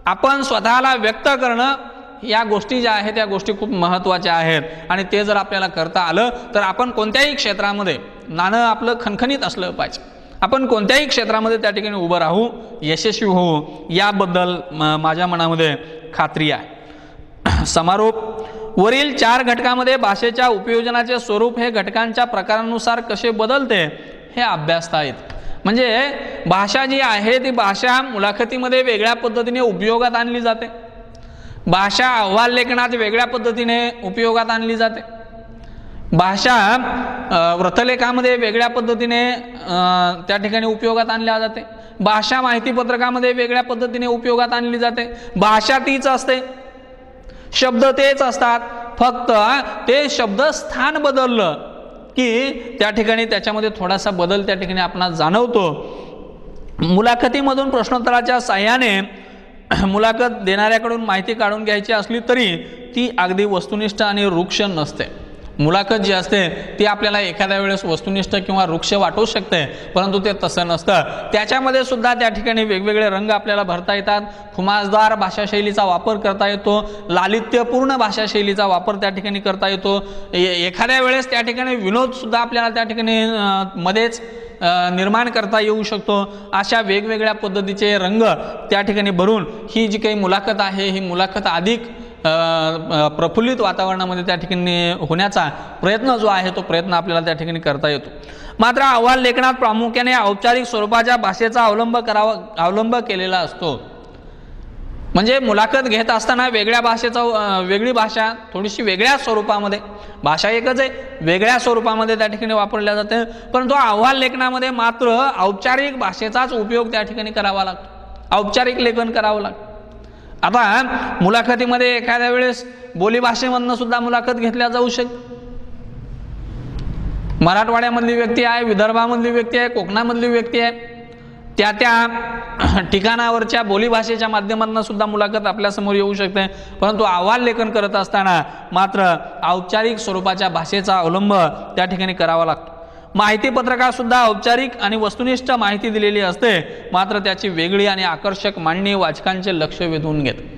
आपण स्वतःला व्यक्त करणं, या गोष्टी ज्या आहेत त्या गोष्टी खूप महत्त्वाच्या आहेत. आणि ते जर आपल्याला करता आलं तर आपण कोणत्याही क्षेत्रामध्ये नाणं आपलं खणखणीत असलं पाहिजे. आपण कोणत्याही क्षेत्रामध्ये त्या ठिकाणी उभं राहू, यशस्वी होऊ, याबद्दल माझ्या मनामध्ये खात्री आहे. समारोप. वरील 4 घटकामध्ये भाषेच्या उपयोजनाचे स्वरूप हे घटकांच्या प्रकारानुसार कसे बदलते हे अभ्यासता येते. म्हणजे भाषा जी आहे ती भाषा मुलाखतीमध्ये वेगळ्या पद्धतीने उपयोगात आणली जाते, भाषा अहवाल लेखनात वेगळ्या पद्धतीने उपयोगात आणली जाते, भाषा वृत्तलेखामध्ये वेगळ्या पद्धतीने त्या ठिकाणी उपयोगात आणल्या जाते, भाषा माहितीपत्रकामध्ये वेगळ्या पद्धतीने उपयोगात आणली जाते. भाषा तीच असते, शब्द तेच असतात, फक्त ते शब्द स्थान बदललं की त्या ठिकाणी त्याच्यामध्ये थोडासा बदल त्या ठिकाणी आपणास जाणवतो. मुलाखतीमधून प्रश्नोत्तराच्या साहाय्याने मुलाखत देणाऱ्याकडून माहिती काढून घ्यायची असली तरी ती अगदी वस्तुनिष्ठ आणि रुक्ष नसते. मुलाखत जी असते ती आपल्याला एखाद्या वेळेस वस्तुनिष्ठ किंवा रुक्ष वाटू शकते, परंतु ते तसं नसतं. त्याच्यामध्ये सुद्धा त्या ठिकाणी वेगवेगळे रंग आपल्याला भरता येतात. खुमासदार भाषाशैलीचा वापर करता येतो, लालित्यपूर्ण भाषाशैलीचा वापर त्या ठिकाणी करता येतो. एखाद्या वेळेस त्या ठिकाणी विनोदसुद्धा आपल्याला त्या ठिकाणी मध्येच निर्माण करता येऊ शकतो. अशा वेगवेगळ्या पद्धतीचे रंग त्या ठिकाणी भरून ही जी काही मुलाखत आहे ही मुलाखत अधिक प्रफुल्लित वातावरणामध्ये त्या ठिकाणी होण्याचा प्रयत्न जो आहे तो प्रयत्न आपल्याला त्या ठिकाणी करता येतो. मात्र अहवाल लेखनात प्रामुख्याने औपचारिक स्वरूपाच्या भाषेचा अवलंब केलेला असतो. म्हणजे मुलाखत घेत असताना वेगळ्या भाषेचा वेगळी भाषा थोडीशी वेगळ्या स्वरूपामध्ये, भाषा एकच आहे, वेगळ्या स्वरूपामध्ये त्या ठिकाणी वापरल्या जाते. परंतु अहवाल लेखनामध्ये मात्र औपचारिक भाषेचाच उपयोग त्या ठिकाणी करावा लागतो. औपचारिक लेखन करावं लागतं. आता मुलाखतीमध्ये एखाद्या वेळेस बोलीभाषेमधनं सुद्धा मुलाखत घेतल्या जाऊ शकते. मराठवाड्यामधली व्यक्ती आहे, विदर्भामधली व्यक्ती आहे, कोकणामधली व्यक्ती आहे, त्या ठिकाणावरच्या बोलीभाषेच्या माध्यमातून सुद्धा मुलाखत आपल्यासमोर येऊ शकते. परंतु अहवाल लेखन करत असताना मात्र औपचारिक स्वरूपाच्या भाषेचा अवलंब त्या ठिकाणी करावा लागतो. माहिती पत्रकात सुद्धा औपचारिक आणि वस्तुनिष्ठ माहिती दिलेली असते, मात्र त्याची वेगळी आणि आकर्षक मांडणी वाचकांचे लक्ष वेधून घेते.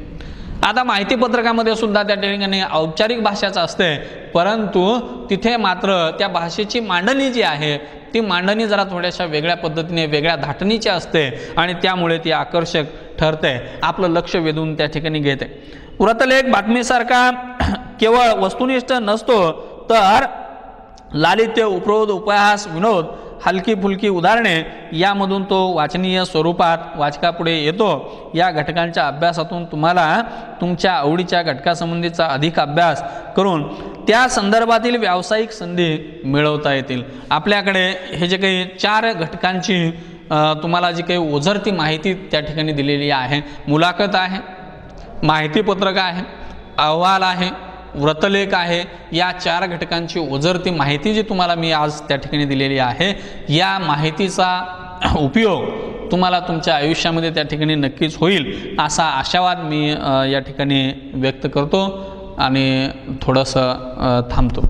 आता माहिती पत्रकामध्ये सुद्धा त्या ठिकाणी औपचारिक भाषाच असते, परंतु तिथे मात्र त्या भाषेची मांडणी जी आहे ती मांडणी जरा थोड्याशा वेगळ्या पद्धतीने वेगळ्या धाटणीची असते आणि त्यामुळे ती आकर्षक ठरते, आपलं लक्ष वेधून त्या ठिकाणी घेते. वृत्तलेख बातमीसारखा केवळ वस्तुनिष्ठ नसतो, तर लालित्य, उपरोध, उपहास, विनोद, हलकी फुलकी उदाहरणे यामधून तो वाचनीय स्वरूपात वाचकापुढे येतो. या घटकांच्या अभ्यासातून तुम्हाला तुमच्या आवडीच्या घटकासंबंधीचा अधिक अभ्यास करून त्या संदर्भातील व्यावसायिक संधी मिळवता येतील. आपल्याकडे हे जे काही 4 घटकांची तुम्हाला जी काही ओझरती माहिती त्या ठिकाणी दिलेली आहे, मुलाखत आहे, माहिती पत्रक आहे, अहवाल आहे, वृत्तलेख आहे, या 4 घटकांची ओझरती माहिती जी तुम्हाला मी आज त्या ठिकाणी दिलेली आहे, या माहितीचा उपयोग तुम्हाला तुमच्या आयुष्यामध्ये त्या ठिकाणी नक्कीच होईल असा आशावाद मी या ठिकाणी व्यक्त करतो आणि थोडंसं थांबतो.